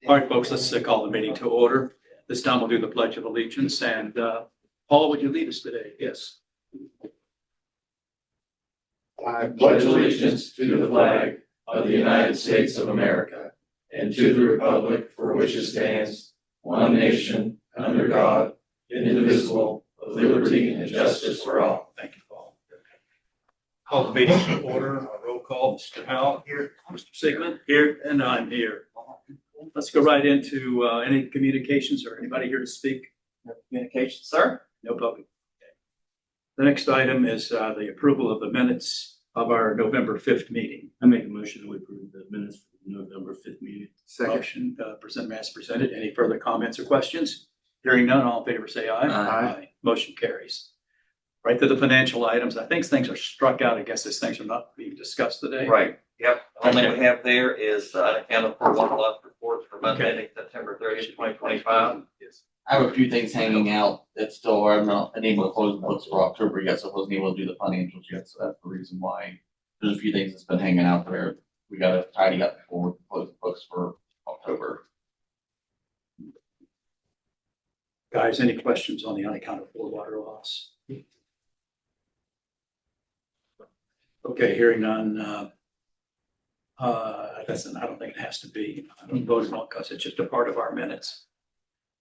All right, folks, let's call the meeting to order. This time we'll do the Pledge of Allegiance. And Paul, would you lead us today? Yes. I pledge allegiance to the flag of the United States of America and to the republic for which it stands, one nation, under God, indivisible, with liberty and justice for all. Thank you, Paul. Call the meeting to order. Roll call. Mr. Howell here. Mr. Sigmund here. And I'm here. Let's go right into any communications or anybody here to speak? No communications, sir. No public. Okay. The next item is the approval of the minutes of our November 5th meeting. I make a motion to approve the minutes for the November 5th meeting. Motion presented as presented. Any further comments or questions? Hearing none, all in favor say aye. Aye. Motion carries. Right to the financial items. I think things are struck out. I guess these things are not being discussed today. Right. Yep. The only Okay. thing we have there is unaccounted for 1 month reports for month Okay. ending September 30th, 2025. Yes. I have a few things hanging out that still I'm not able to close the books for October yet, so I wasn't able to do the financials yet, so that's the reason why there's a few things that's been hanging out there. We gotta tidy up before we close the books for October. Guys, any questions on the unaccounted for water loss? Okay, hearing none. I don't think it has to be voted on because it's just a part of our minutes.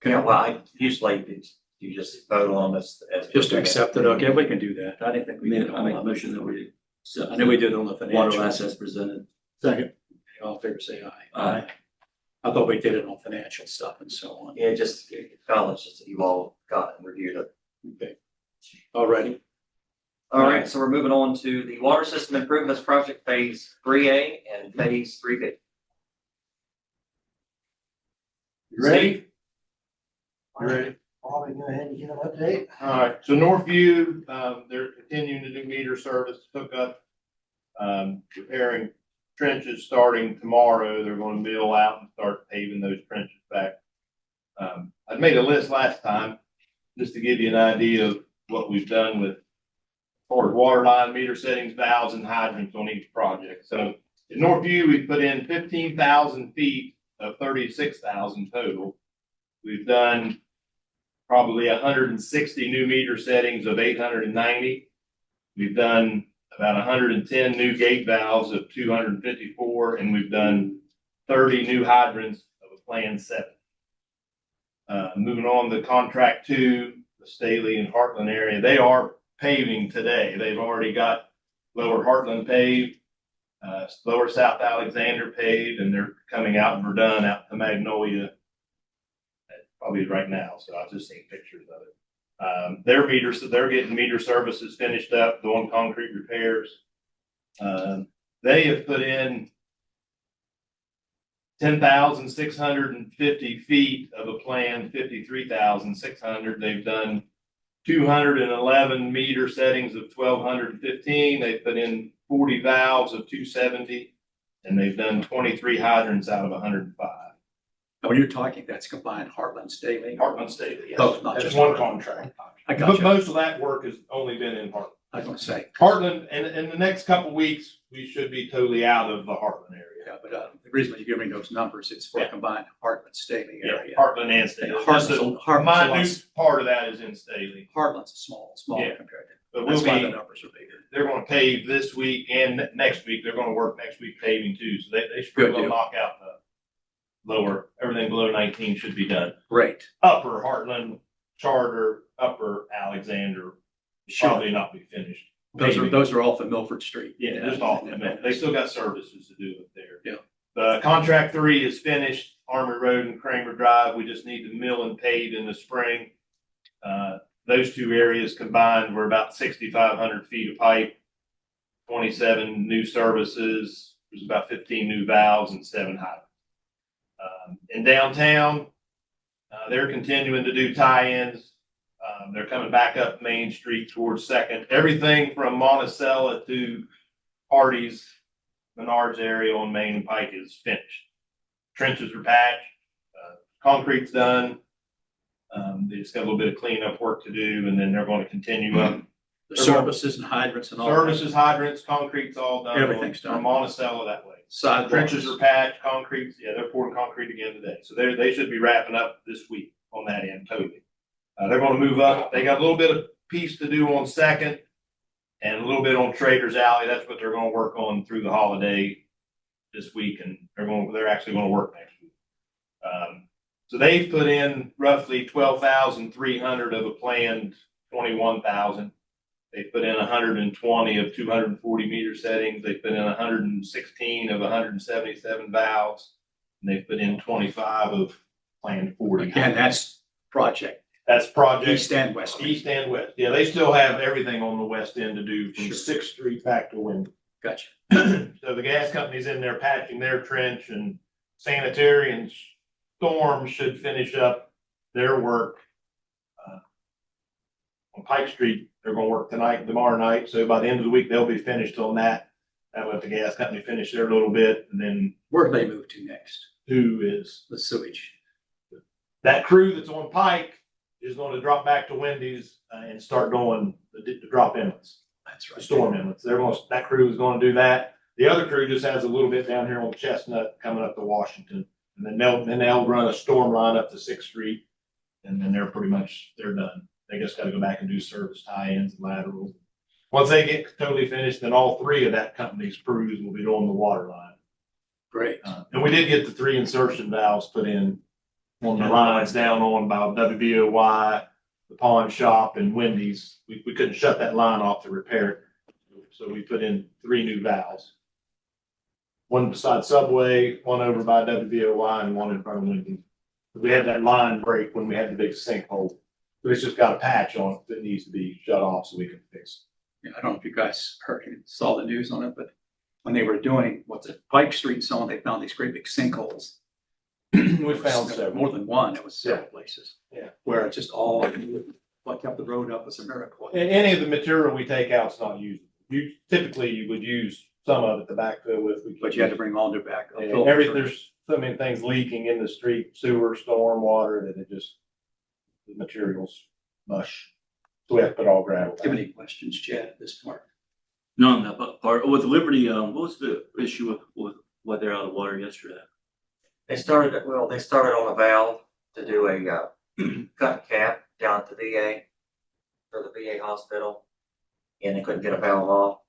Yeah, well, I usually you just vote on this as. Just to accept it. Okay, we can do that. I didn't think we did. I make a motion that we accept. I know we did on the Water financials. loss as presented. Second. All in favor say aye. Aye. I thought we did it on financial stuff and so on. Yeah, just acknowledge that you all got and reviewed it. Okay. All righty. All right, so we're moving on to the water system improvements project phase 3A and phase 3B. You ready? Ready? Bobby, go ahead and give an update. All right, so Northview, they're continuing to do meter service hookup, repairing trenches starting tomorrow. They're going to mill out and start paving those trenches back. I made a list last time just to give you an idea of what we've done with as far as water line, meter settings, valves, and hydrants on each project. So in Northview, we put in 15,000 feet of 36,000 total. We've done probably 160 new meter settings of 890. We've done about 110 new gate valves of 254, and we've done 30 new hydrants of a planned 7. Moving on to contract 2, the Staley and Heartland area, they are paving today. They've already got Lower Heartland paved, Lower South Alexander paved, and they're coming out in Verdun out to Magnolia probably right now. So I've just seen pictures of it. Their meters, they're getting meter services finished up, doing concrete repairs. They have put in 10,650 feet of a planned 53,600. They've done 211 meter settings of 1,215. They've put in 40 valves of 270, and they've done 23 hydrants out of 105. When you're talking, that's combined Heartland Staley. Heartland Staley, yes. Oh, not That's just one Heartland. contract. I got But you. most of that work has only been in Heartland. I was going to say. Heartland, and in the next couple of weeks, we should be totally out of the Heartland area. Yeah, but the reason you give me those numbers, it's for Yeah. combined Heartland Staley area. Heartland and Staley. Yeah, Just Heartland's the a minute part of that is in Staley. Heartland's a small Yeah. compared to. But That's why the we'll be, numbers are bigger. they're gonna pave this week and next week. They're gonna work next week paving too. So they should Good be able to deal. knock out the lower, everything below 19 should be done. Great. Upper Heartland, Charter, Upper Alexander, probably not be finished. Those are all from Milford Street. Yeah, just off the mill. They still got services to do up there. Yeah. The contract 3 is finished, Army Road and Kramer Drive. We just need to mill and pave in the spring. Those two areas combined were about 6,500 feet of pipe, 27 new services. There's about 15 new valves and 7 hydrants. In downtown, they're continuing to do tie-ins. They're coming back up Main Street towards Second. Everything from Monticello to Hardy's, Menards area on Main and Pike is finished. Trenches are patched, concrete's done. They just got a little bit of cleanup work to do, and then they're going to continue up The services and hydrants and all that. Services, hydrants, concrete's all done. Everything's done. From Monticello that way. Sidewalks. Trenches are patched, concrete, yeah, they're pouring concrete again today. So they should be wrapping up this week on that end totally. They're gonna move up. They got a little bit of piece to do on Second and a little bit on Traders Alley. That's what they're gonna work on through the holiday this week, and they're actually gonna work next week. So they've put in roughly 12,300 of a planned 21,000. They put in 120 of 240 meter settings. They put in 116 of 177 valves. And they put in 25 of planned 40. Again, that's project, That's project. east and west. East and west. Yeah, they still have everything on the west end to do from Sure. 6th Street back to Windy. Gotcha. So the gas company's in there patching their trench, and Sanitary and Storm should finish up their work. On Pike Street, they're gonna work tonight and tomorrow night, so by the end of the week, they'll be finished on that. That let the gas company finish their little bit, and then Where do they move to next? who is, The sewage. that crew that's on Pike is gonna drop back to Wendy's and start going the drop inlets. That's The right. storm inlets. That crew is gonna do that. The other crew just has a little bit down here on Chestnut coming up to Washington. And then they'll run a storm line up to 6th Street. And then they're done. They just gotta go back and do service tie-ins and laterals. Once they get totally finished, then all three of that company's crews will be doing the water line. Great. And we did get the 3 insertion valves put in on the lines down on about WBOY, the pawn shop and Wendy's. We couldn't shut that line off to repair it. So we put in 3 new valves. One beside Subway, one over by WBOY, and one in front of Wendy's. We had that line break when we had the big sinkhole. So it's just got a patch on it that needs to be shut off so we can fix Yeah, I don't know if you guys heard, saw the news on it, but when they were doing, what's it, Pike Street and so on, they found these great big sinkholes. it. We found several. More than one, it was several places. Yeah. Where it just all, like up the road up was a miracle. And any of the material we take out is not used. Typically you would use some of it to backfill with. But you had to bring all new back. And there's so many things leaking in the street, sewer, storm water, that the materials mush. So we have to put all gravel. Do you have any questions, Chad, at this part? No, on that part, with Liberty, what was the issue with what they're out of water yesterday? They started on a valve to do a cut cap down at the VA, for the VA hospital. And they couldn't get a valve off.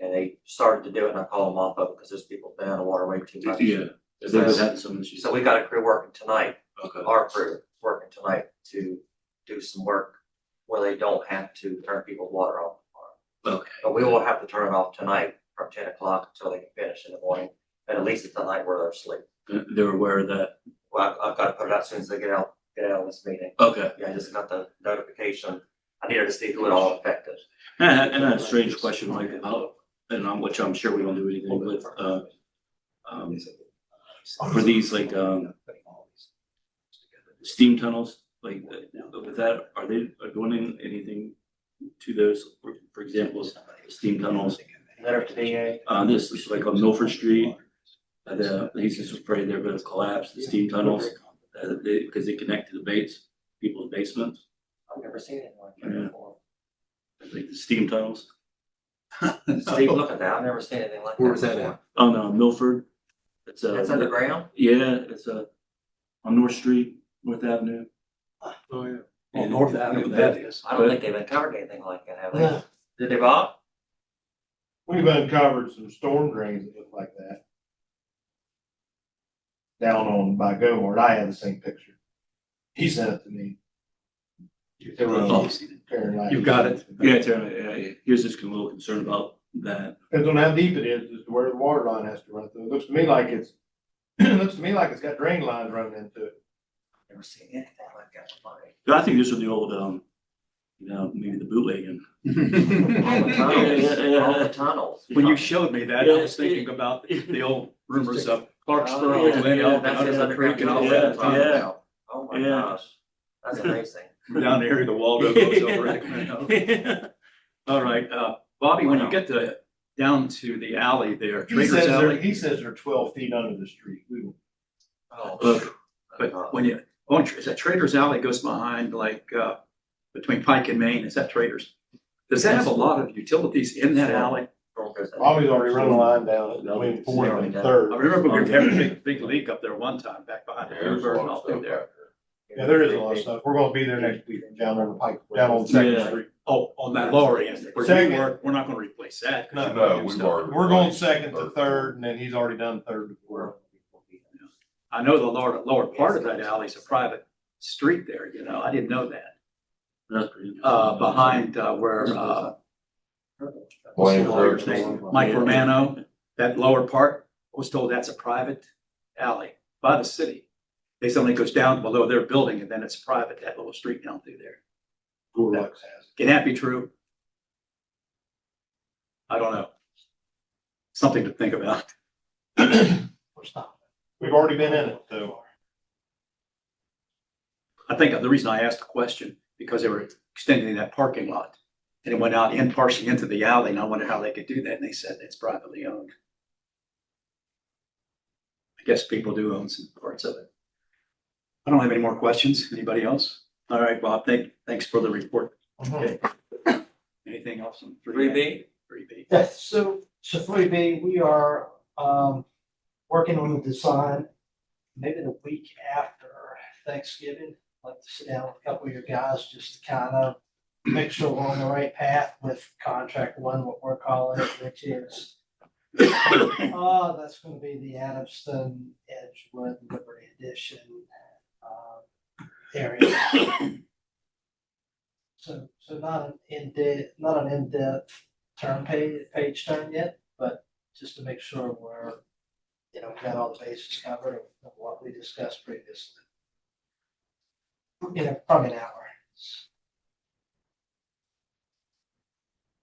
And they started to do it, and I called them off of it because those people have been out of water way too much. Yeah, they've been having some issues. So we got a crew working tonight, Okay. our crew working tonight to do some work where they don't have to turn people's water off tomorrow. Okay. But we will have to turn it off tonight from 10 o'clock until they can finish in the morning, and at least it's the night where they're asleep. They're aware of that. Well, I've got to put it out as soon as they get out of this meeting. Okay. Yeah, I just got the notification. I needed to see who it all affected. And I had a strange question, like, about, and which I'm sure we don't do anything with, for these, like, steam tunnels, like, with that, are they doing anything to those, for example, steam tunnels? Letter to VA. This is like on Milford Street, he's just afraid they're gonna collapse, the steam tunnels, because they connect to the people's basements, I've never seen anything like that before. like the steam tunnels. Steve, look at that. I've never seen anything like that. Where's that before. at? Oh, no, Milford, it's It's underground? yeah, it's on North Street, North Avenue. Oh, yeah. Well, North Avenue, that is. I don't think they've uncovered anything like that, have they? No. Did they, Bob? We've uncovered some storm drains that look like that. Down on by Gomart, I had the same picture. He sent it to me. You've got it. Yeah, Terry, he was just a little concerned about that. Depends on how deep it is, as to where the water line has to run through. It looks to me like it's got drain lines running into it. Never seen anything like that before. I think this was the old, maybe the bootlegging. All the tunnels, Yeah. all the tunnels. When you showed me that, I was thinking about the old rumors of Clarksburg, Glen Elk, That's under his the underground creek and all tunnel. that. Yeah. Oh my Yeah. gosh, that's amazing. Down the area, the Waldo goes over it. You know. All right, Bobby, when you get down to the alley there, Trader's Alley, He says they're 12 feet under the street. We will. Oh, but when you, is that Trader's Alley goes behind like, between Pike and Main, is that Trader's? Does that have a lot of utilities in that alley? Bobby's already run a line down it between fourth and third. I remember we were having a big leak up there one time, back behind the river and all through there. Yeah, there is a lot of stuff. We're gonna be there next week down on the pike, down on Second Yeah. Street. Oh, on that lower end, where you Second. work, we're not gonna replace that. 'cause No, you're gonna no, do we've stuff. already- We're going second to third, and then he's already done third to fourth. I know the lower part of that alley is a private street there, you know, I didn't know that. That's pretty. Behind, where, what's the lawyer's name? Mike Romano, that lower part, I was told that's a private alley by the city. They say only goes down below their building and then it's private, that little street down through there. Gorlux has. Can that be true? I don't know. Something to think about. We're stopping. We've already been in it, so. I think the reason I asked the question, because they were extending that parking lot. And it went out in partially into the alley, and I wondered how they could do that, and they said it's privately owned. I guess people do own some parts of it. I don't have any more questions. Anybody else? All right, Bob, thanks for the report. Okay. Anything else on 3B? 3B. Yes, so 3B, we are working on the design, maybe the week after Thanksgiving. I'd like to sit down with a couple of your guys just to kind of make sure we're on the right path with contract one, what we're calling it, which is that's gonna be the Adamston, Edgewood, Liberty Edition area. So not an in-depth page turn yet, but just to make sure we're, we got all the bases covered of what we discussed previously. Probably an hour.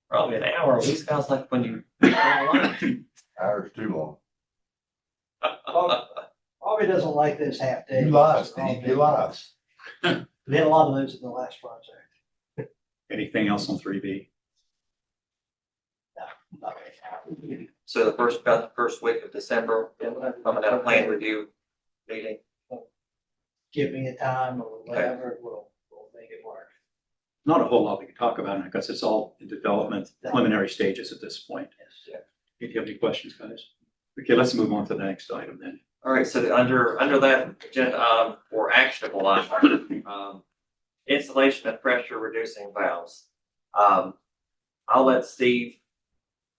Probably an hour. These guys like when you. Hours too long. Bobby doesn't like those half days. You lie, Steve, you lie. We had a lot of those in the last project. Anything else on 3B? Not really. So about the first week of December, I'm gonna have a plan review meeting. Give me a time or whatever, we'll make it work. Not a whole lot we can talk about, because it's all in development, preliminary stages at this point. Yes. Do you have any questions, guys? Okay, let's move on to the next item then. All right, so under that agenda, for actionable item, installation of pressure reducing valves. I'll let Steve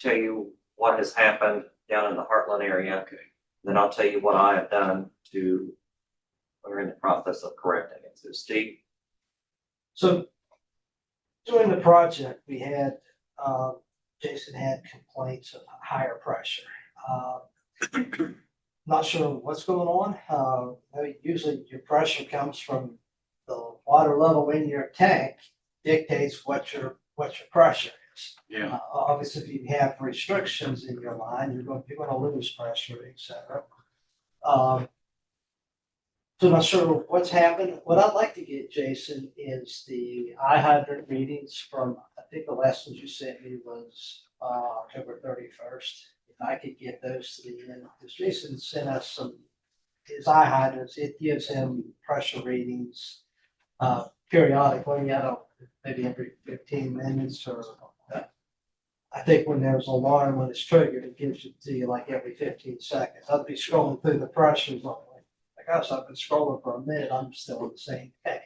tell you what has happened down in the Heartland area. Okay. Then I'll tell you what I have done we're in the process of correcting it. So Steve. So during the project, we had, Jason had complaints of higher pressure. Not sure what's going on. Usually your pressure comes from the water level in your tank dictates what your pressure is. Yeah. Obviously, if you have restrictions in your line, you're going to lose pressure, et cetera. So I'm not sure what's happened. What I'd like to get, Jason, is the eye hydrant readings from, I think the last ones you sent me was October 31st. If I could get those to the end, because Jason sent us his eye hydrants. It gives him pressure readings periodically, maybe every 15 minutes or I think when there's an alarm when it's triggered, it gives it to you like every 15 seconds. I'd be scrolling through the pressures on gosh, I've been scrolling for a minute. I'm still on the same page.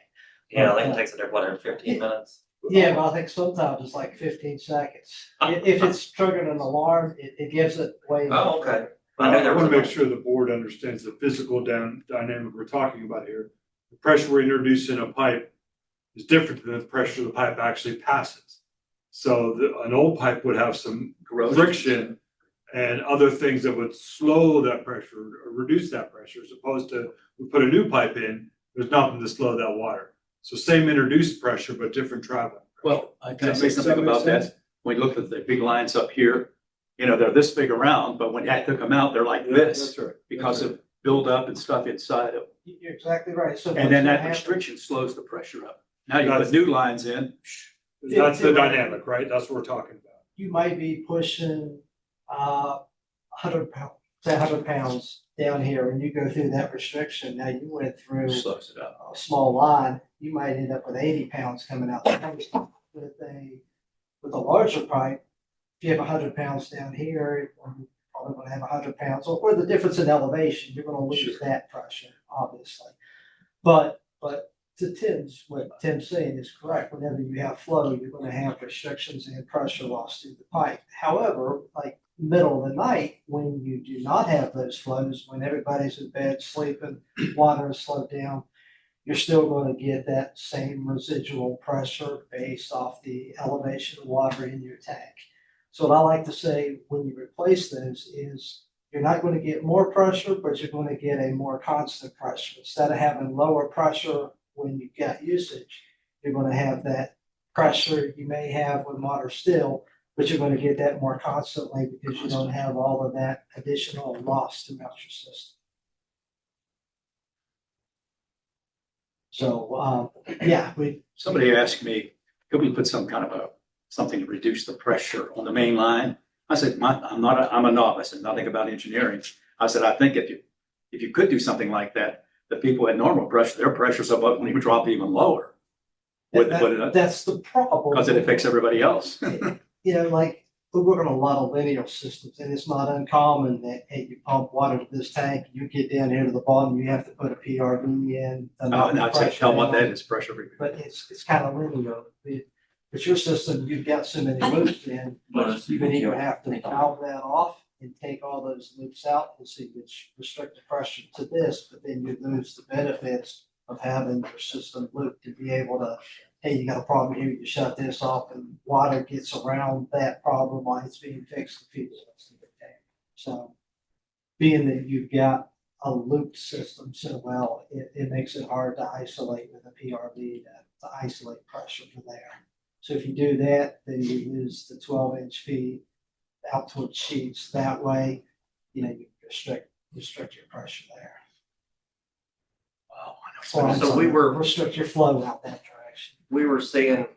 Yeah, I think it takes it every 15 minutes. Yeah, but I think sometimes it's like 15 seconds. If it's triggered an alarm, it gives it way. Oh, okay. I I know there was want to a- make sure the board understands the physical dynamic we're talking about here. The pressure we introduce in a pipe is different than the pressure the pipe actually passes. So an old pipe would have some friction and other things that would slow that pressure or reduce that pressure, as opposed to we put a new pipe in, there's nothing to slow that water. So same introduced pressure, but different traveling. Well, can I say Does that something make about sense? that? When you look at the big lines up here, they're this big around, but when I took them out, they're like this That's right. because of buildup and stuff inside of. You're exactly right. So And then that what's gonna restriction slows the pressure up. Now you That's- put new lines in. That's the dynamic, right? That's what we're talking about. You might be pushing 100 pounds down here, and you go through that restriction. Now you went through Slows it up. a small line, you might end up with 80 pounds coming out. But if they With a larger pipe, if you have 100 pounds down here, you're probably gonna have 100 pounds, or the difference in elevation, you're gonna lose that pressure, obviously. But to what Tim's saying is correct. Whenever you have flow, you're gonna have restrictions and pressure loss through the pipe. However, like middle of the night, when you do not have those flows, when everybody's in bed sleeping, water is slowed down, you're still going to get that same residual pressure based off the elevation of water in your tank. So what I like to say when you replace those is you're not going to get more pressure, but you're going to get a more constant pressure. Instead of having lower pressure when you've got usage, you're going to have that pressure you may have when water's still, but you're going to get that more constantly because you don't have all of that additional loss throughout your system. So, yeah, Somebody asked me, could we put some kind of something to reduce the pressure on the main line? I said, I'm a novice and nothing about engineering. I said, I think if you could do something like that, the people at normal pressure, their pressure's about when you drop even lower. that's the problem. Because it affects everybody else. You know, like we work on a lot of linear systems, and it's not uncommon that, hey, you pump water to this tank, you get down here to the bottom, you have to put a PRV in. Oh, now tell them what that is, pressure relief. But it's kind of linear. But your system, you've got so many loops in, you would either have to valve that off and take all those loops out and see which restrict the pressure to this, but then you lose the benefits of having your system looped to be able to, hey, you got a problem here, you shut this off and water gets around that problem while it's being fixed to feed the rest of the tank. So being that you've got a looped system so well, it makes it hard to isolate with a PRV to isolate pressure from there. So if you do that, then you use the 12-inch feed out towards sheets. That way, you know, you restrict your pressure there. Wow. So we were- restrict your flow out that direction. We were seeing,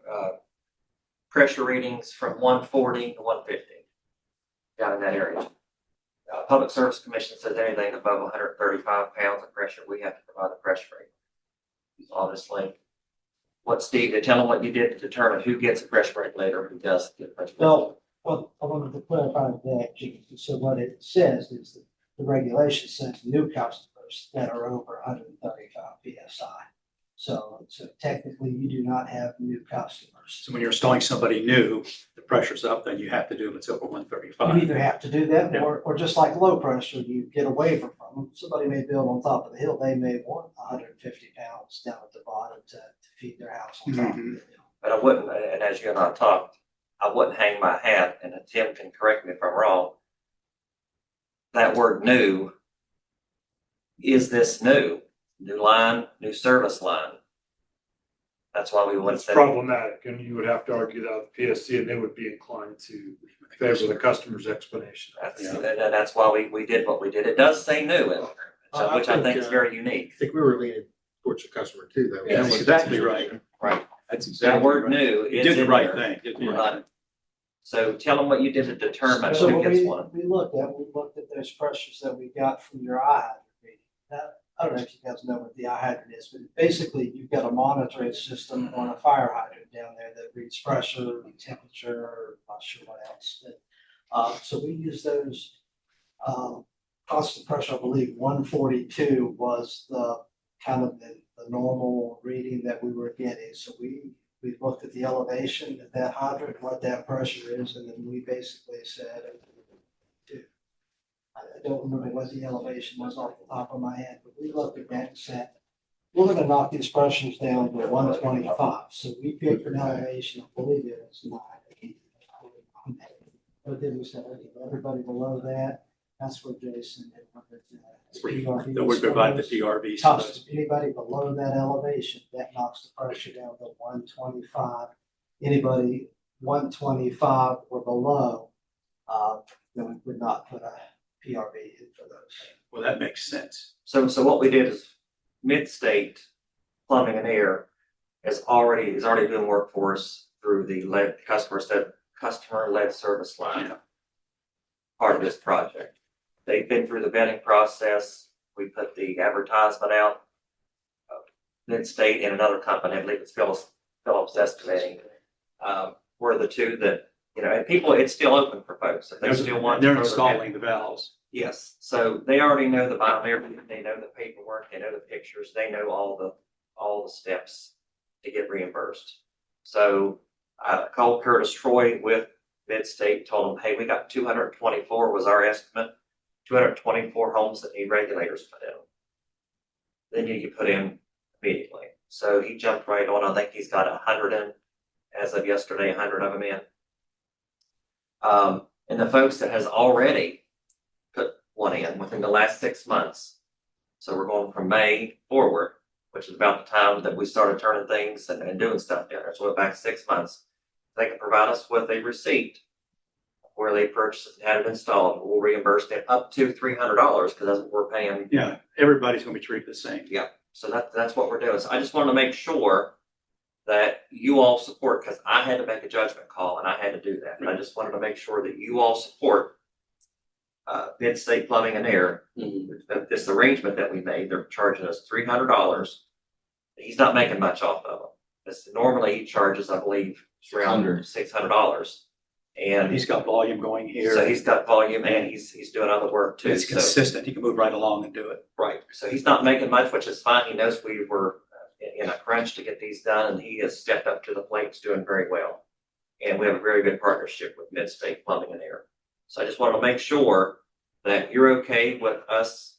pressure readings from 140 to 150 down in that area. Public Service Commission says anything above 135 pounds of pressure, we have to provide a pressure rating. Honestly, what Steve, to tell them what you did to determine who gets a pressure regulator, who doesn't get a pressure regulator. Well, I wanted to clarify that, Jim. So what it says is that the regulation says new customers that are over 135 PSI. So technically you do not have new customers. So when you're installing somebody new, the pressure's up, then you have to do it. It's over You 135. either have to do that Yeah. or just like low pressure, you get a waiver from them. Somebody may build on top of the hill, they may want 150 pounds down at the bottom to feed their house on top of the hill. But I wouldn't, and as you and I talked, I wouldn't hang my hat, and Tim can correct me if I'm wrong. That word new, is this new? New line, new service line. That's why we wouldn't It's say. problematic, and you would have to argue that with PSC, and they would be inclined to favor the customer's explanation. That's why we did what we did. It does say new in there, so, which I think is very unique. I think we were leaning towards the customer too, though. Yeah, that's exactly right. Right. That's The exactly word right. new You is did the in right there. thing. Did the right thing. So tell them what you did to determine So who what gets one. we looked at those pressures that we got from your eye hydrant reading. Now, I don't know if you guys know what the eye hydrant is, but basically you've got a monitoring system on a fire hydrant down there that reads pressure, temperature, not sure what else. But, so we use those, constant pressure, I believe 142 was the kind of the normal reading that we were getting. So we looked at the elevation of that hydrant, what that pressure is, and then we basically said, I don't remember what the elevation was off the top of my head, but we looked at that and said, we're gonna knock these pressures down to 125. So we picked an elevation, I believe it was 9. But then we said, okay, everybody below that, that's where Jason had wanted to. That would provide the PRVs. Tops, anybody below that elevation, that knocks the pressure down to 125. Anybody 125 or below, then we would not put a PRV in for those. Well, that makes sense. So what we did is Mid-State Plumbing and Air is already doing work for us through the customer-led service line. Yeah. Part of this project. They've been through the vetting process. We put the advertisement out. Mid-State and another company, I believe it's Phillips Excavating. were the two that, you know, and people, it's still open for folks. If they still want. They're to further installing the valves. Yes, so they already know the biometric, they know the paperwork, they know the pictures, they know all the steps to get reimbursed. So I called Curtis Troy with Midstate, told him, hey, we got 224 was our estimate, 224 homes that need regulators put in. Then you put in immediately. So he jumped right on. I think he's got 100 in, as of yesterday, 100 of them in. And the folks that has already put one in within the last 6 months. So we're going from May forward, which is about the time that we started turning things and doing stuff down there. So we're back 6 months. They can provide us with a receipt where they purchased it, had it installed. We'll reimburse them up to $300 because that's what we're paying. Yeah, everybody's gonna be treated the same. Yeah. So that's what we're doing. So I just wanted to make sure that you all support, because I had to make a judgment call and I had to do that. And I just wanted to make sure that you all support Midstate Plumbing and Air. This arrangement that we made, they're charging us $300. He's not making much off of them. Normally he charges, I believe, around $600. And He's got volume going here. so he's got volume and he's doing other work too. It's So, consistent. He can move right along and do it. right. So he's not making much, which is fine. He knows we were in a crunch to get these done, and he has stepped up to the plate. He's doing very well. And we have a very good partnership with Midstate Plumbing and Air. So I just wanted to make sure that you're okay with us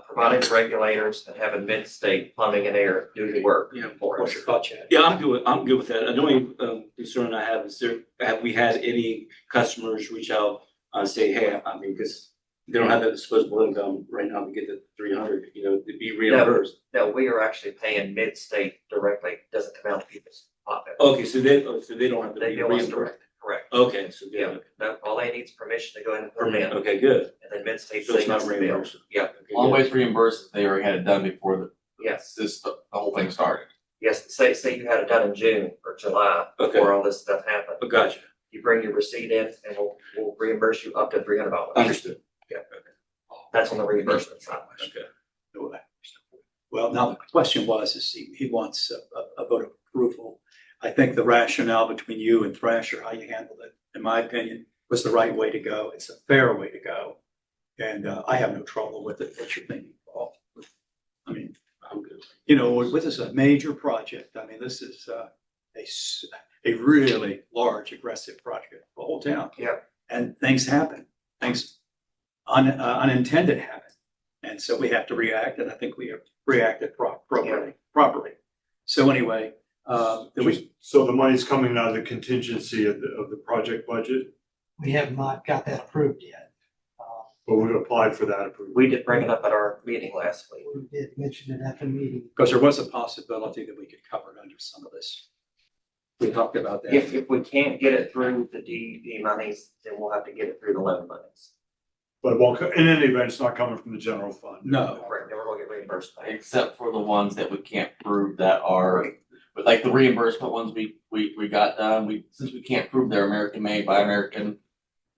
providing the regulators and having Midstate Plumbing and Air do the work for us. What's your thought, Chad? Yeah, I'm good with that. The only concern I have is have we had any customers reach out and say, hey, I mean, because they don't have that disposable income right now to get the 300, to be reimbursed. No, we are actually paying Midstate directly. It doesn't come out of people's pocket. Okay, so they don't have to They be bill us reimbursed. direct, correct. Okay, so Yeah, no, all they need is permission to go in and put them in, Okay, good. and then Midstate So it's not sends the bill. reimbursed. Yeah, Okay, Long good. ways reimbursed if they already had it done before yes, the whole thing started. yes, say you had it done in June or July, Okay. before all this stuff happened. Oh, gotcha. You bring your receipt in and we'll reimburse you up to $300. Understood. Yeah, that's on the reimbursement side. Okay. Well, now the question was, is he wants a vote of approval. I think the rationale between you and Thrasher, how you handled it, in my opinion, was the right way to go. It's a fair way to go. And I have no trouble with it. What you're thinking, Paul? I mean, I'm good. this is a major project. I mean, this is a really large, aggressive project for the whole town. Yeah. And things happen. Things unintended happen. And so we have to react, and I think we have reacted properly. So anyway, So the money's coming out of the contingency of the project budget, We have not got that approved yet. but we applied for that approval. We did bring it up at our meeting last week. We did mention it at the meeting. because there was a possibility that we could cover it under some of this. We talked about that. If we can't get it through the DEP monies, then we'll have to get it through the loan monies. But it won't in any event, it's not coming from the general fund. No. Right, then we're gonna get reimbursed. by it. Except for the ones that we can't prove that are, but like the reimbursement ones we got done, since we can't prove they're American made by American,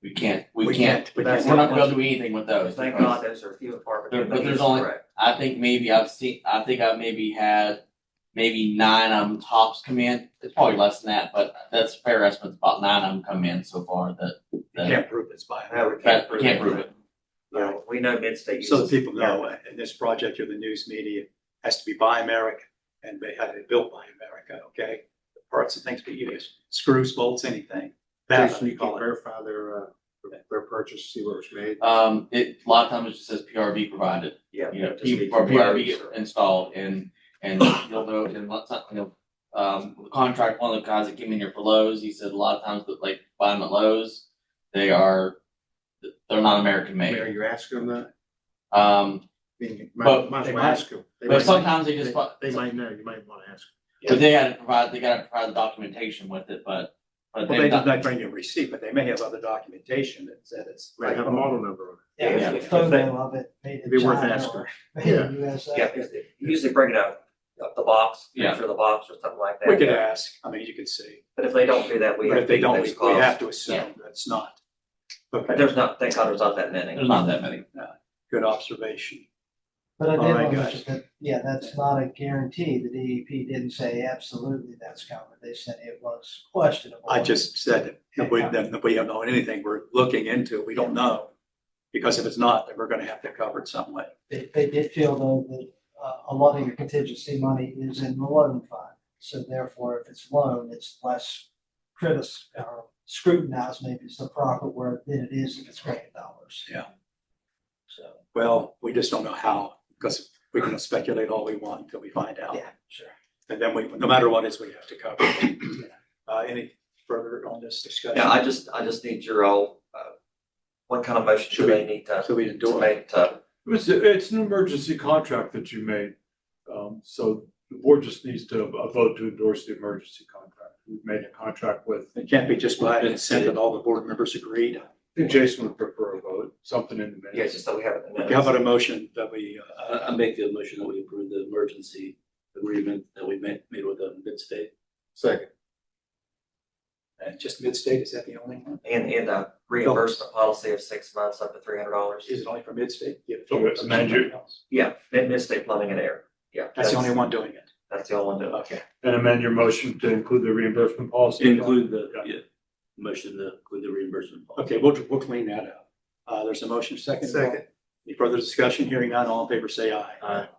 we can't. We We're can't. not gonna be able to do anything with those. Thank because God those are few and far There- between. but there's He's only- correct. I think I've maybe had maybe 9 of them tops come in. It's probably less than that, but that's a fair estimate. About 9 of them come in so far that We can't prove it's by. No, we that can't we can't prove it. No, we know Midstate uses. So that people know, in this project or the news media, has to be by America and they have it built by America, okay? The parts and things we use, screws, bolts, anything. That's what Jason, we you can call it. verify their purchase, see where it's made. A lot of times it just says PRV provided. Yeah. Just be or PRV PRV. installed and you'll know and lots of, the contract, one of the guys that came in here for Lowe's, he said a lot of times that like buying at Lowe's, they're not American Are made. you asking them that? I You But might as they well might- ask them. They but might- sometimes they just, They might know, you might wanna ask. but they gotta provide the documentation with it, but Well, they did not bring you a receipt, but they may have other documentation that said it's. Might have a model number on it. Yeah, Yeah. a photo of it made in Be worth China asking. or made in Yeah. USA. Yeah, usually bring it up the box, Yeah. picture of the box or something like that. We could ask, I mean, you could see, But if they don't do that, we but have if to. they don't, keep we those costs. have to assume that's not. But Okay, there's not, thank God there's not that many. there's not that many. good observation. But I did All right, want to guys. mention that, yeah, that's not a guarantee. The DEP didn't say absolutely that's covered. They said it was questionable. I just said that we don't know anything we're looking into. We don't know. Because if it's not, then we're gonna have to cover it some way. They did feel though that a lot of your contingency money is in the loan fund. So therefore, if it's loan, it's less scrutinized, maybe is the proper word, than it is if it's grant dollars. Yeah. So, Well, we just don't know how, because we can speculate all we want until we find out. yeah, sure. And then we, no matter what it is, we have to cover it. Any further on this discussion? Yeah, I just need your all, what kind of motion do Should we- they need So we to endure it. make to? It's an emergency contract that you made. So the board just needs to vote to endorse the emergency contract. We've made a contract with, It can't be just by consent that all the board members agreed. I think Jason would prefer a vote, something in the Yeah, minutes. just so we have it in the Okay, how about a minutes. motion that we, I make the motion that we approve the emergency agreement that we made with the mid-state. Second. just mid-state, is that the only one? And a reimbursement policy of 6 months up to $300. Is it only for mid-state? Yeah. Amend your- Yeah, mid-state plumbing and air. Yeah. That's the only one doing it. That's the only one doing it. Okay. And amend your motion to include the reimbursement policy. Include the, Yeah. yeah, motion to include the reimbursement. policy. Okay, we'll clean that up. There's a motion second. Second. Any further discussion? Hearing none, all in favor, say aye. Aye.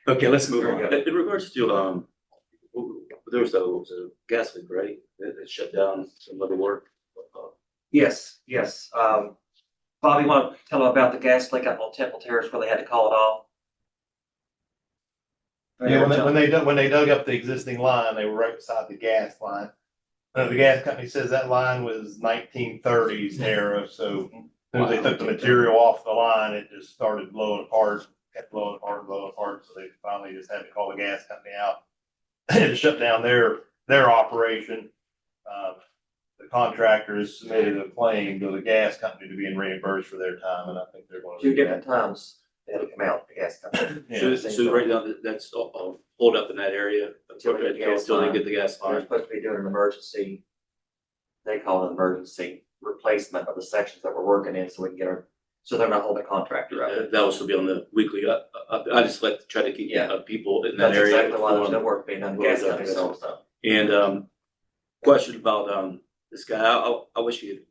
Okay, let's move Very on. good. In regards to, there was a gas leak, right? That shut down some other work. Yes, yes. Bobby, want to tell them about the gas leak up on Temple Terrace where they had to call it off? Yeah, when they dug up the existing line, they were right beside the gas line. The gas company says that line was 1930s era, so as soon as they took the material off the line, it just started blowing apart, kept blowing apart, so they finally just had to call the gas company out and shut down their operation. The contractor has submitted a claim to the gas company to being reimbursed for their time, and I think they're going to. 2 different times they had to come out, the gas company. So, so right now, that's all hold up in that area until Until they get the gas they line. get the gas They're line. supposed to be doing an emergency, they call it emergency replacement of the sections that we're working in so we can get our, so they're not holding the contractor up. That was to be on the weekly, I just like to try to keep Yeah. People in that That's area. exactly why there's no informed. work being done, the Well, gas company that's- sells stuff. And, question about, this guy, I wish you'd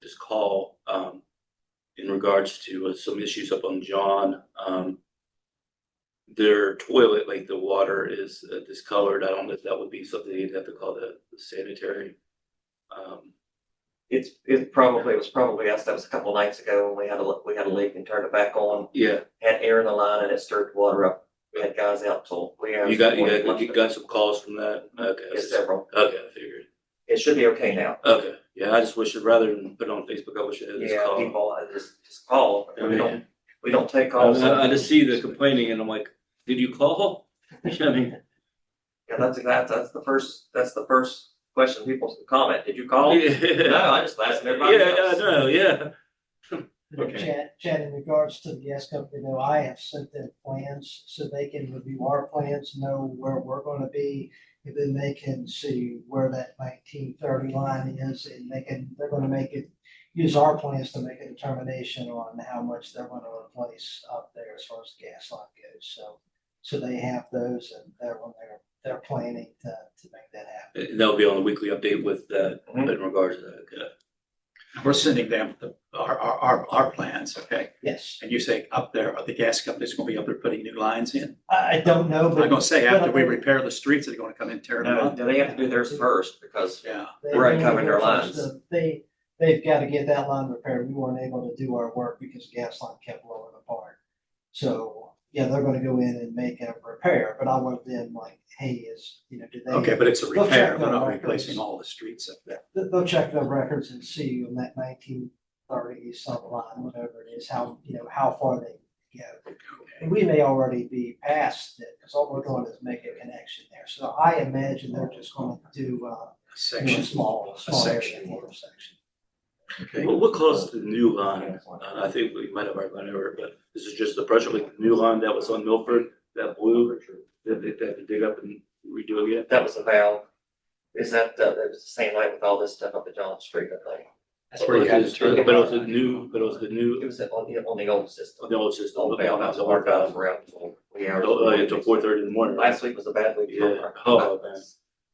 just call, in regards to some issues up on John. Their toilet, like the water is discolored. I don't know if that would be something you'd have to call the sanitary. It was probably us, that was a couple nights ago when we had a leak and turned it back on, Yeah, had air in the line and it stirred the water up. We had guys out till 3 hours. you got before some calls from that? Okay. Yes, several. Okay, I figured. It should be okay now. Okay, yeah, I just wish it, rather than put it on Facebook, I wish it had this Yeah, call. people, just call. I mean, We don't take calls. I just see the complaining and I'm like, did you call? I mean, Yeah, that's the first question people comment. Did you call? No, yeah. I just asked everybody Yeah, I else. know, yeah. Okay. Chad, in regards to the gas company, though, I have sent them plans so they can review our plans, know where we're gonna be. And then they can see where that 1930 line is and they're gonna use our plans to make a determination on how much they're gonna replace up there as far as the gas line goes. So they have those and they're planning to make that happen. That'll be on the weekly update with that, Mhm. in regards to that, okay. We're sending them our plans, okay? Yes, And you say up there, are the gas companies gonna be up there putting new lines in? I don't know, I'm but. gonna say after we but- repair the streets, they're gonna come in and tear them No, up. they have to do theirs first because Yeah, We're already covering their lines. They've got to get that line repaired. We weren't able to do our work because the gas line kept blowing apart. So, yeah, they're gonna go in and make a repair, but I want them like, hey, do they? okay, but it's a They'll check repair, they're their not records. replacing all the streets up there. They'll check their records and see on that 1930 some line, whatever it is, how far they go. And we may already be past it, because all we're doing is make a connection there. So I imagine they're just gonna do, a Section. small section. area, water section. Okay. What caused the new line? I think we might have already gone over it, but this is just the pressure, like the new line that was on Milford, that blew, that they had to dig up and redo again? that was a valve. Is that was the same night with all this stuff up at John Street, I think. That's where you had to turn. But it was the new, It was on the old system. the old system. Old valve, that was our guys were out until 3 hours. Until 4:30 in the morning. Last week was a bad week. Yeah, oh, man.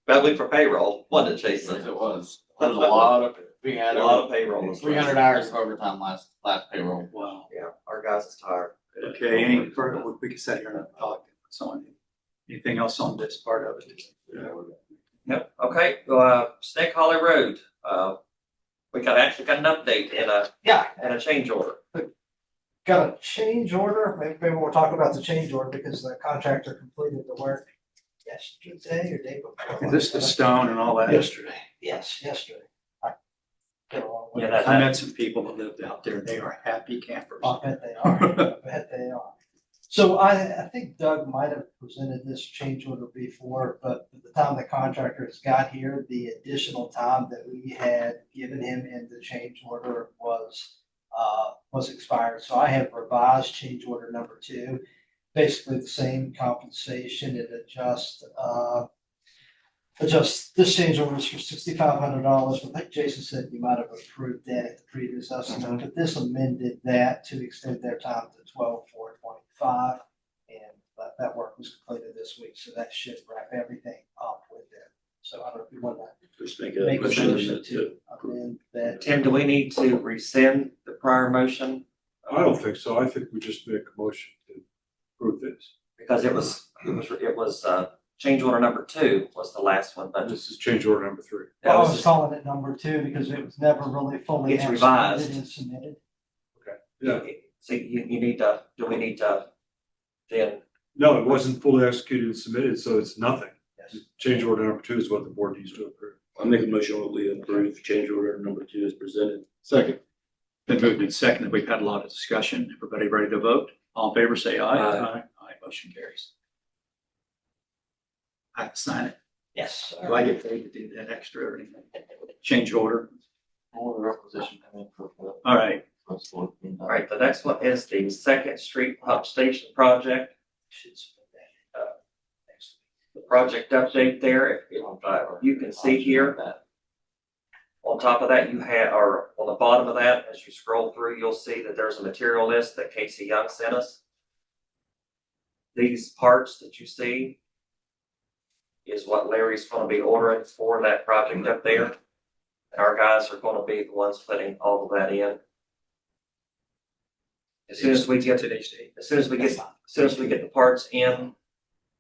Bad week for payroll, wasn't it, Jason? It was. There was a lot of, we A had lot of payroll. 300 hours of overtime last payroll. Wow. Yeah, our guys is tired. Okay, any further, we can sit here and talk. So, anything else on this part of it? Yep, okay, Snake Hollow Road, we actually got an update Yeah, and a change order. got a change order. Maybe we'll talk about the change order because the contractor completed the work yesterday or day before. Is this the stone and all that? Yesterday. Yes, yesterday. Yeah, I met some people that lived out there. They are happy campers. I bet they are. I bet they are. So I think Doug might have presented this change order before, but at the time the contractors got here, the additional time that we had given him in the change order was expired. So I have revised change order number 2, basically the same compensation. It adjusts this change order is for $6,500. I think Jason said you might have approved that at the previous estimate, but this amended that to extend their time to 12/4/25. And that work was completed this week, so that should wrap everything up with it. So I don't know if you want to Just make make a a motion motion to, to amend that. Tim, do we need to rescind the prior motion? I don't think so. I think we just make a motion to approve this. Because it was, change order number 2 was the last one, but This is change order number 3. that Well, I was was just, calling it number 2 because it was never really fully It's executed revised. and submitted. Yeah. so you need to, do we need to then, No, it wasn't fully executed and submitted, so it's nothing. Yes. Change order number 2 is what the board needs to approve. I'll make a motion that we approve change order number 2 as presented. Second. Been moved and seconded. We've had a lot of discussion. Everybody ready to vote? All in favor, say aye. Aye. Aye, motion carries. I have to sign it. Yes. Do I get paid to do that extra or anything? Change order? All the requisition come in for. All right. all right, the next one is the Second Street Pump Station project. Should submit that. Next The project update there, if you can see here. On top of that, you have, or on the bottom of that, as you scroll through, you'll see that there's a material list that Casey Young sent us. These parts that you see is what Larry's gonna be ordering for that project up there. Our guys are gonna be the ones putting all of that in. As soon as we get Today's date. As soon as we get the parts in,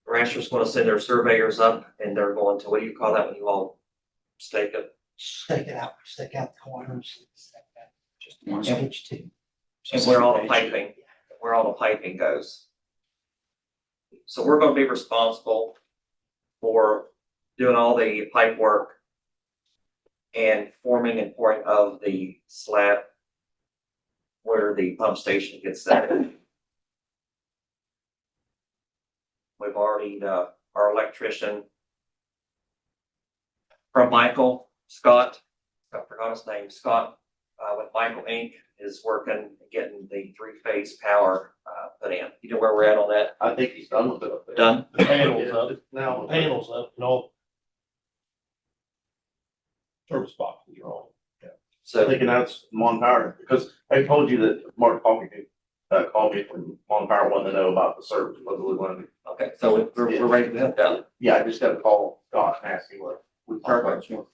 Rancher's gonna send their surveyors up and they're going to, what do you call that when you all stake it? Stake out the corners. Just one. Stage 2. And where all the piping goes. So we're gonna be responsible for doing all the pipe work and forming and pouring of the slab where the pump station gets set. We've already, our electrician from Scott, I forgot his name, Scott, with Michael Inc. is working, getting the 3-phase power, put in. You know where we're at on that? I think he's done with it up there. Done? The panel's up, now the panel's up, and all service boxes are on. I So, think that's Mon Power, because I told you that Mark called me from Mon Power, wanted to know about the service, what we wanted. okay, so we're ready to have done. Yeah, I just got to call Scott and ask him what we talked about.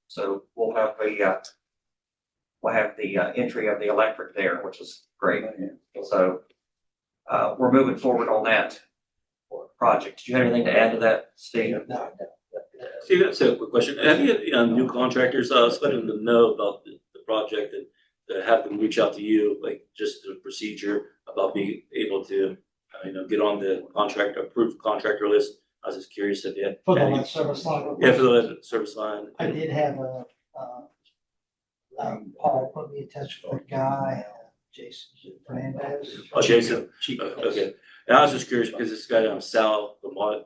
So we'll have the entry of the electric there, which is great. So, we're moving forward on that project. Did you have anything to add to that, Steve? No. Steve, that's a quick question. Have you had new contractors, letting them know about the project and to have them reach out to you, like just the procedure about being able to, get on the approved contractor list? I was just curious if you had. For the lead service line. Yeah, for the lead service line. I did have Paul put me in touch with a guy, Jason Fernandez. Oh, Jason. Okay. And I was just curious because this guy, Sal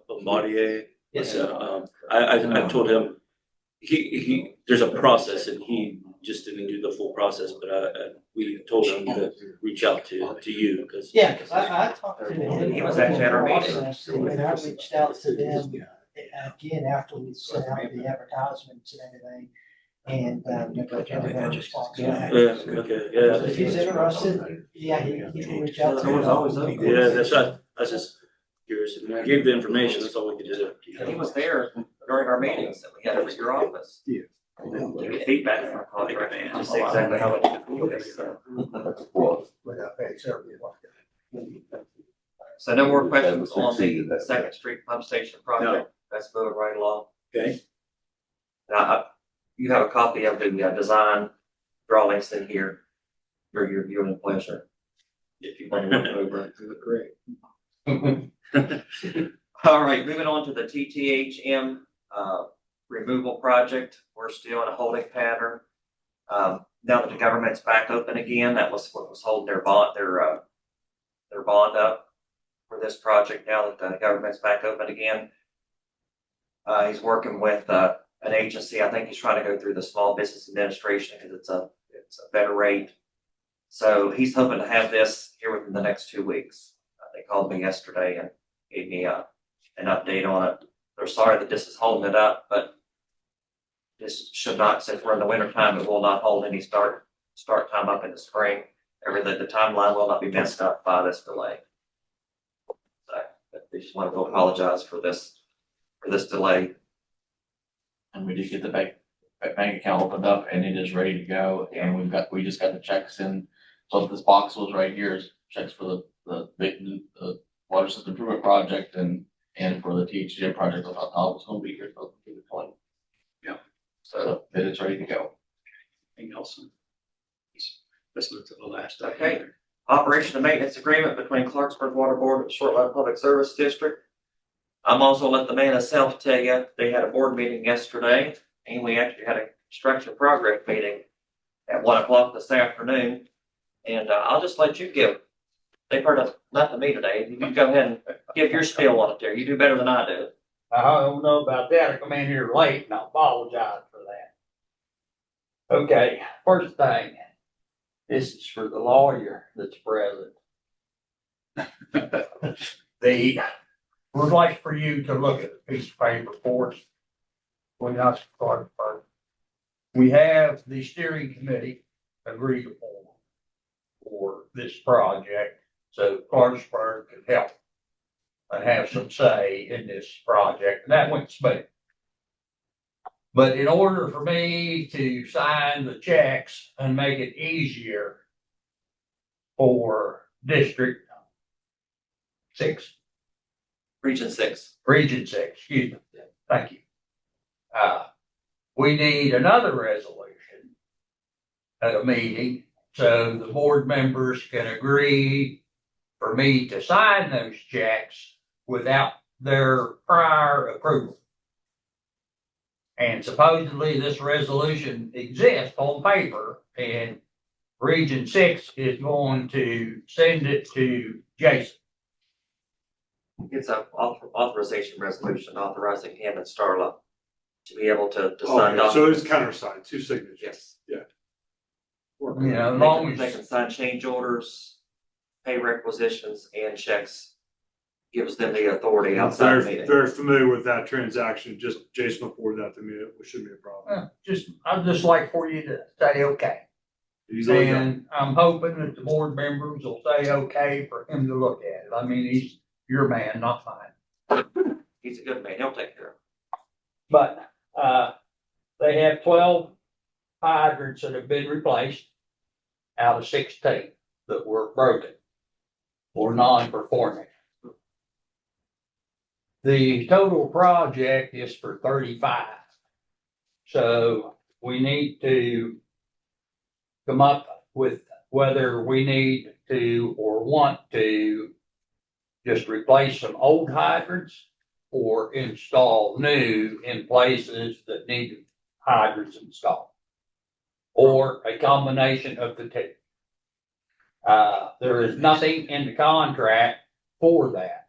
Bombardier. Yes. So, I told him, he, there's a process and he just didn't do the full process, but we told him to reach out to you because. Yeah, because I talked to him. He was actually at our meeting. And I reached out to them again after we sent out the advertisements and everything. and, but I never responds back. Okay, yeah. If he's interested, yeah, he can reach out to There was always me. open. Yeah, that's right. I was just curious. If we gave the information, that's all we could do. He was there during our meetings that we had at your office. Yeah. To get feedback from our contract, to see exactly how it should do this, so. So no more questions on the Second Street Pump Station project, that's moving right along. Okay. Now, you have a copy of the design drawings in here for your viewing and pleasure. If you want to look over it. Great. All right, moving on to the TTHM, removal project. We're still in a holding pattern. Now that the government's back open again, that was what was holding their bond up for this project. Now that the government's back open again, he's working with an agency. I think he's trying to go through the Small Business Administration because it's a better rate. So he's hoping to have this here within the next 2 weeks. They called me yesterday and gave me an update on it. They're sorry that this is holding it up, but this should not, since we're in the winter time, it will not hold any start time up in the spring. The timeline will not be messed up by this delay. So I just want to apologize for this delay. And we did get the bank account opened up and it is ready to go, and we just got the checks in. So this box was right here is checks for the water system improvement project and for the THJ project. I thought Todd was gonna be here, so the 20. Yeah. So it is ready to go. Anything else? Let's move to the last. Okay. Operation and maintenance agreement between Clarksburg Water Board and Short Line Public Service District. I'm also let the man himself tell you, they had a board meeting yesterday, and we actually had a construction progress meeting at 1:00 this afternoon. And I'll just let you give. They've heard of, not to me today. You go ahead and give your spiel on it there. You do better than I do. I don't know about that. I come in here late and I apologize for that. Okay, first thing, this is for the lawyer that's present. Would like for you to look at the piece of paper for us. When I start first. We have the steering committee agreed upon for this project, so Clarksburg can help and have some say in this project, and that went smooth. But in order for me to sign the checks and make it easier for District 6, Region 6. Region 6, excuse me, thank you. We need another resolution at a meeting so the board members can agree for me to sign those checks without their prior approval. And supposedly this resolution exists on paper, and Region 6 is going to send it to Jason. It's an authorization resolution authorizing him and Starla to be able to sign Okay, so it's documents. countersigned, 2 signatures. Yes. You know, as long They can as, sign change orders, pay requisitions, and checks. Gives them the authority outside They're, the meeting. they're familiar with that transaction, just Jason will forward that to me, it shouldn't be a problem. I'd just like for you to say okay. He's always got- And I'm hoping that the board members will say okay for him to look at it. I mean, he's your man, not mine. He's a good man, he'll take care of it. But, they have 12 hydrants that have been replaced out of 16 that were broken or non-performing. The total project is for 35. So we need to come up with whether we need to or want to just replace some old hydrants or install new in places that need hydrants installed, or a combination of the two. There is nothing in the contract for that,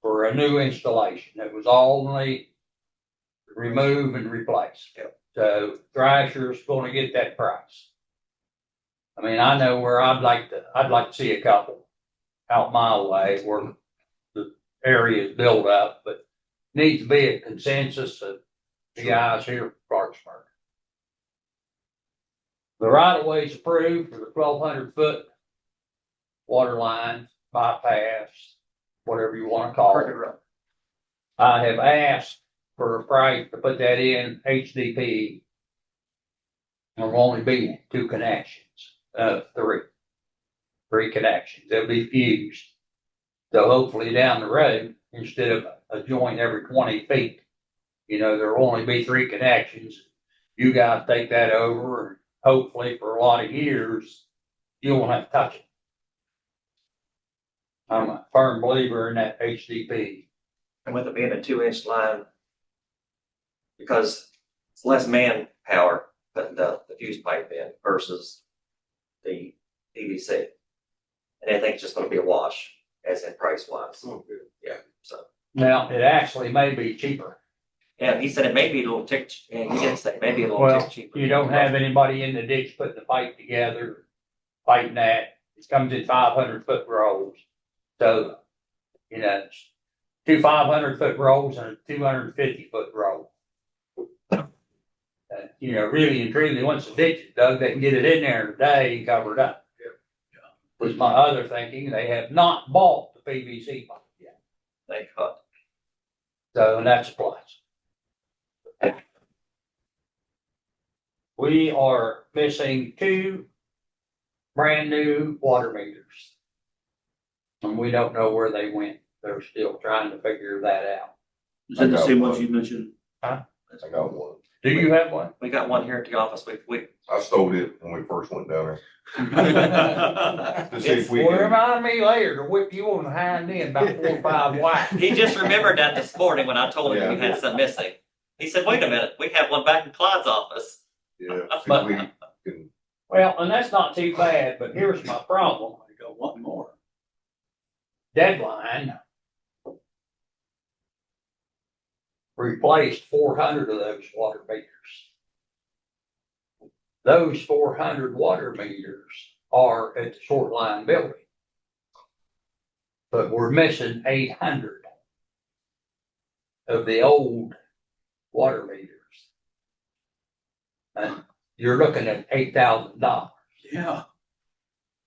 for a new installation. It was only remove and replace. So Thrasher's gonna get that price. I mean, I know where I'd like to see a couple out my way where the area is built up, but needs to be a consensus of the guys here at Clarksburg. The right of way is approved for the 1,200 foot water line, bypass, whatever you wanna call it. I have asked for a price to put that in HDP. There will only be 2 connections, 3 connections, they'll be fused. So hopefully down the road, instead of a joint every 20 feet, there will only be 3 connections. You guys take that over, and hopefully for a lot of years, you won't have to touch it. I'm a firm believer in that HDP. And with it being a 2-inch line, because it's less manpower putting the fuse pipe in versus the PVC. And I think it's just gonna be a wash, as in price wise. Yeah, so. Now, it actually may be cheaper. Yeah, he said it may be a little tick, and he did say maybe a little Well, tick cheaper. you don't have anybody in the ditch putting the pipe together, fighting that. It comes in 500-foot rolls. So, it's 2 500-foot rolls and a 250-foot roll. Really and truly, once the ditch is dug, they can get it in there in a day and cover it up. Was my other thinking. They have not bought the PVC pipe yet. Thank God. So, and that's a plus. We are missing 2 brand new water meters. And we don't know where they went. They're still trying to figure that out. Is that the same ones you mentioned? I got one. Do you have one? We got one here at the office. We I stole it when we first went down there. To see if we Well, can, remind me later to whip you on the hind end about 4 or 5 whack. He just remembered that this morning when I told him we had some missing. He said, wait a minute, we have one back in Clyde's office. yeah, see if we can, Well, and that's not too bad, but here's my problem. I got one more. Deadline replaced 400 of those water meters. Those 400 water meters are at the short line building. But we're missing 800 of the old water meters. And you're looking at $8,000 Yeah.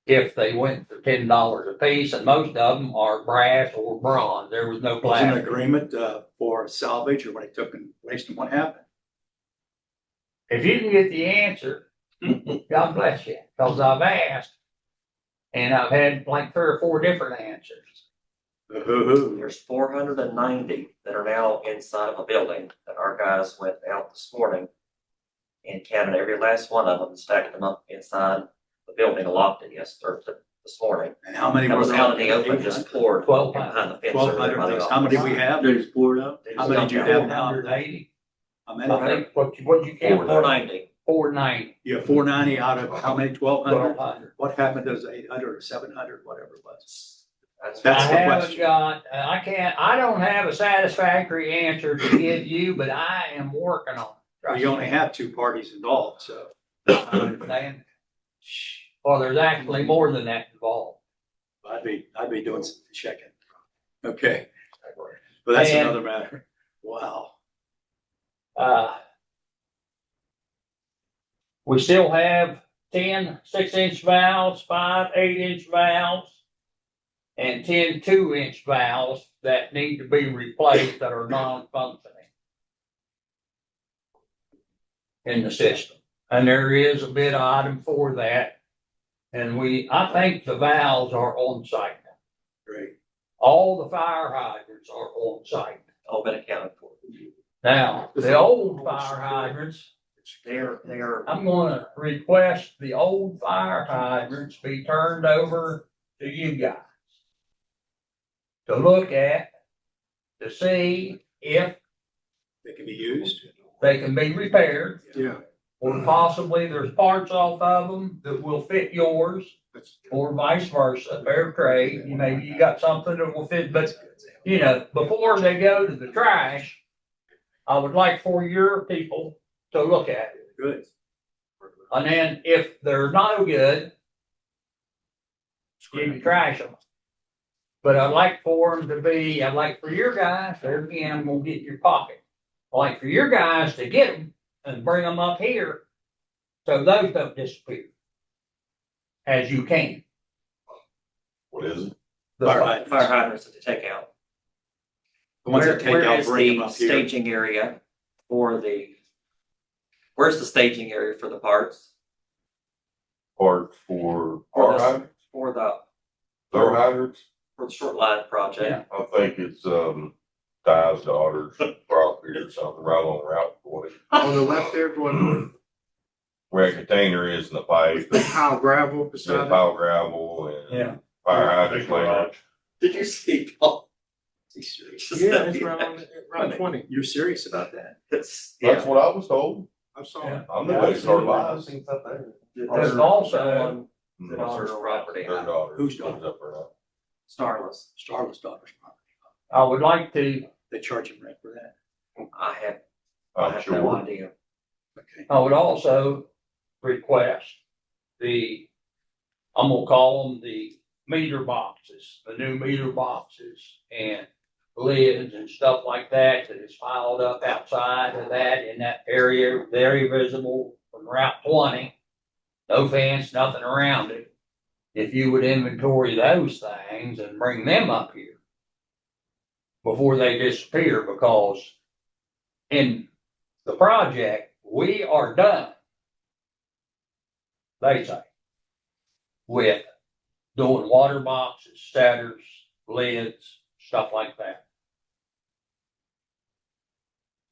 if they went for $10 a piece, and most of them are brass or bronze. There was no Was an plastic. agreement for salvage, or when they took and placed them, what happened? If you can get the answer, God bless you, because I've asked, and I've had like 3 or 4 different answers. There's 490 that are now inside of a building that our guys went out this morning and counted every last one of them and stacked them up inside the building and locked it this morning. And how many? That was were out in the there? open, just poured 1,200. behind the fence. 1,200. How many we have? They just poured out? How many do you have now? 480. How I many? think, what you count? 490. 490. You have 490 out of how many? 1,200? 1,200. What happened to those 800 or 700, whatever it was? That's That's I the haven't question. got, I don't have a satisfactory answer to give you, but I am working on it. We only have 2 parties involved, so. I understand. Well, there's actually more than that involved. I'd be doing some checking. Okay. But that's And- another matter. Wow. We still have 10 6-inch valves, 5 8-inch valves, and 10 2-inch valves that need to be replaced that are non-functioning in the system. And there is a bid item for that. And I think the valves are on site. Great. All the fire hydrants are on site. all been accounted for. Now, the old fire hydrants, They are, I'm gonna request the old fire hydrants be turned over to you guys to look at, to see if They can be used. they can be repaired, Yeah. or possibly there's parts off of them that will fit yours, or vice versa, fair trade. Maybe you got something that will fit, but before they go to the trash, I would like for your people to look at it. Good. And then if they're no good, you can trash them. But I'd like for them to be, I'd like for your guys, there again, I'm gonna get in your pocket. I'd like for your guys to get them and bring them up here so those don't disappear. As you can. What is it? The Fire Fire hydrants that they take out. The ones that take Where out, is bring them the up here. staging area for the, where's the staging area for the parts? Part for For fire the- hydrants, For the, fire hydrants? for the short line project? I think it's, Di's daughter's property or something, right on Route 20. On the left there going Where a container is in the pipe, the pile gravel and beside it. pile gravel and Yeah. fire hydrant cleaner. Did you see Paul? He's serious. Yeah, it's right on Route 20. You're serious about that? That's, That's yeah. what I was told. I saw Yeah. it. I'm the one that started lying. There's also, The daughter's property. Their daughter. Whose lives up there now. Starless. Starless daughter's property. I would like to, They charge him rent for that. I have I'm no sure. idea. Okay. I would also request I'm gonna call them the meter boxes, the new meter boxes and lids and stuff like that that is piled up outside of that in that area, very visible from Route 20. No fence, nothing around it. If you would inventory those things and bring them up here before they disappear, because in the project, we are done, they say, with doing water boxes, setters, lids, stuff like that.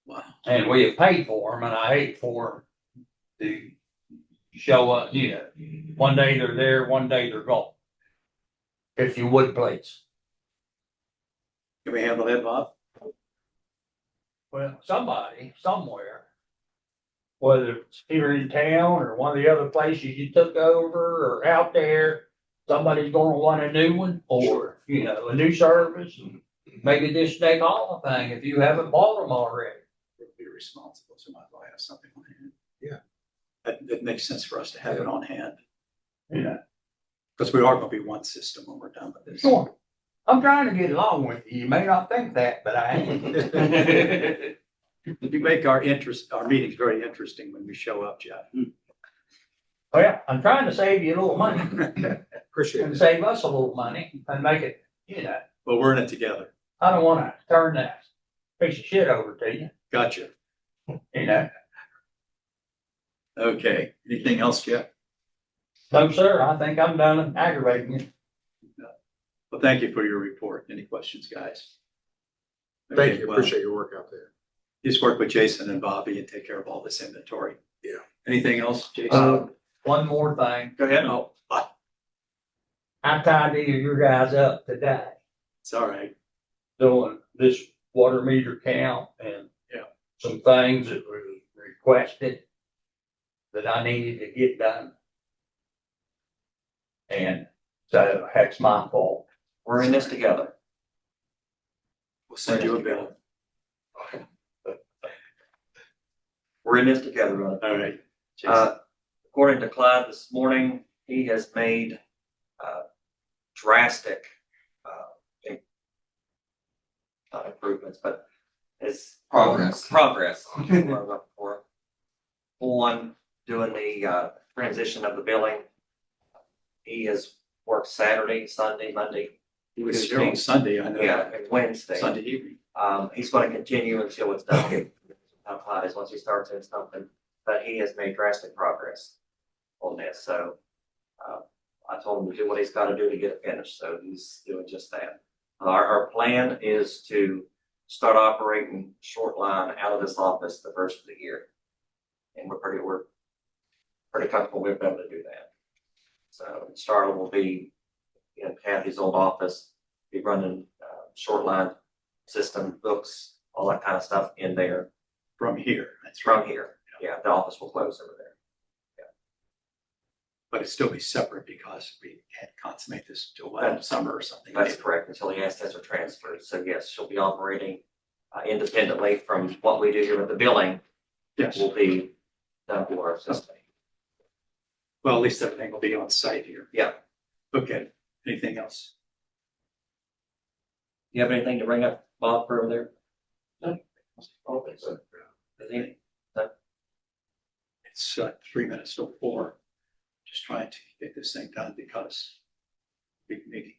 Wow. And we have paid for them, and I hate for them to show up, one day they're there, one day they're gone. If you would, please. Can we handle that, Bob? Well, somebody, somewhere, whether it's here in town or one of the other places you took over or out there, somebody's gonna want a new one or, a new service. Maybe just take all the thing if you haven't bought them already. Be responsible, so might as well have something on hand. Yeah. That makes sense for us to have it on hand. Yeah. Because we are gonna be one system when we're done with this. Sure. I'm trying to get along with you. You may not think that, but I am. You make our meetings very interesting when we show up, Jeff. Well, I'm trying to save you a little money Appreciate and it. save us a little money and make it, Well, we're in it together. I don't wanna turn that piece of shit over to you, Gotcha. Okay. Anything else, Jeff? No, sir, I think I'm done aggravating you. Well, thank you for your report. Any questions, guys? Thank Okay, you. well, Appreciate your work out there. Just work with Jason and Bobby and take care of all this inventory. Yeah. Anything else, Jason? One more thing, Go ahead. Oh, I tied your guys up today it's all right. doing this water meter count and Yeah. some things that were requested that I needed to get done. And so that's my fault. We're in this together. We'll send you a bill. We're in this together, brother. All right. Jason. According to Clyde this morning, he has made drastic not improvements, but his Progress. Progress. What I'm looking for. On doing the transition of the billing. He has worked Saturday, Sunday, Monday. He was here on Sunday, I know. Yeah, and Wednesday. Sunday evening. He's going to continue until it's done. How Clyde is once he starts in something, but he has made drastic progress on this. So I told him to do what he's got to do to get it finished. So he's doing just that. Our plan is to start operating short line out of this office the first of the year, and we're pretty comfortable we'll be able to do that. So Starla will be in Kathy's old office, be running short line system, books, all that kind of stuff in there. From here. That's right. From here, yeah, the office will close over there. But it'd still be separate because we can't consummate this till summer or something. That's correct, until the assets are transferred. So yes, she'll be operating independently from what we do here with the billing. Yes. Will be done for our system. Well, at least everything will be on site here. Yeah. Okay. Anything else? You have anything to bring up, Bob, for over there? No. Okay, so. Is he- If It's 3 minutes till 4. Just trying to get this thing done because big meeting.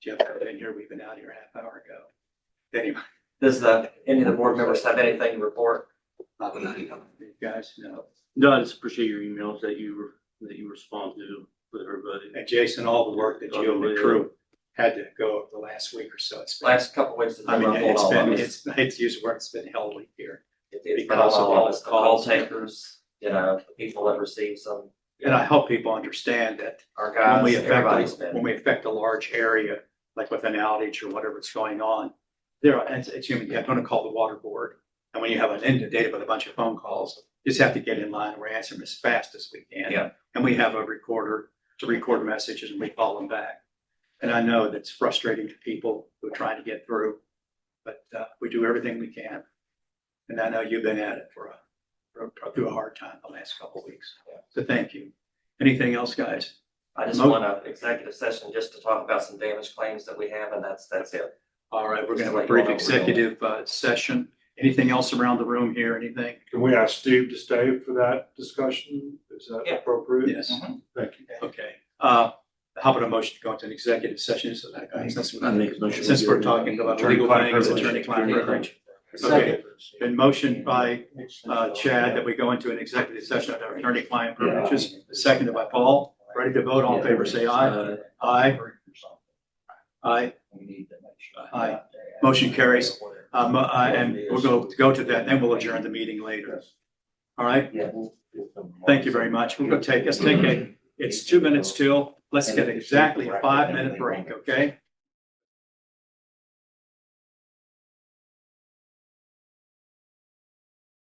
Jeff got in here, we've been out here a half hour ago. Anyway, Does any of the board members have anything to report? not that I know. You guys know. No, I just appreciate your emails that you respond to with everybody. And Jason, all the work that you and the crew had to go over the last week or so. It's been, Last couple of weeks. I mean, I hate to use the word, it's been hell week here. It's been because of all all of us, the the call calls. takers, the people that receive some, And I hope people understand that our when we guys, everybody's affect, when been. we affect a large area, like with an outage or whatever's going on, there, and it's human, you're going to call the water board. And when you have an inundated with a bunch of phone calls, you just have to get in line. We're answering as fast as we can. Yeah. And we have a recorder to record messages and we call them back. And I know that's frustrating to people who are trying to get through, but we do everything we can. And I know you've been at it through a hard time the last couple of weeks. So thank you. Anything else, guys? I just want an executive session just to talk about some damage claims that we have, and that's it. All right, we're Just going to to have a let you all brief know executive session. Anything else around the room here? Anything? Can we ask Steve to stay for that discussion? Is that Yeah. appropriate? Yes. Thank you. Okay. How about a motion to go into an executive session so that, I make a motion. since we're talking about legal things, attorney-client privilege. Okay, been motioned by Chad that we go into an executive session of our attorney-client privileges, seconded by Paul. Ready to vote? All in favor, say aye. Aye. Aye. Aye. Motion carries. And we'll go to that, then we'll adjourn the meeting later. All right? Thank you very much. Let's take it's 2 minutes till. Let's get exactly a 5-minute break, okay?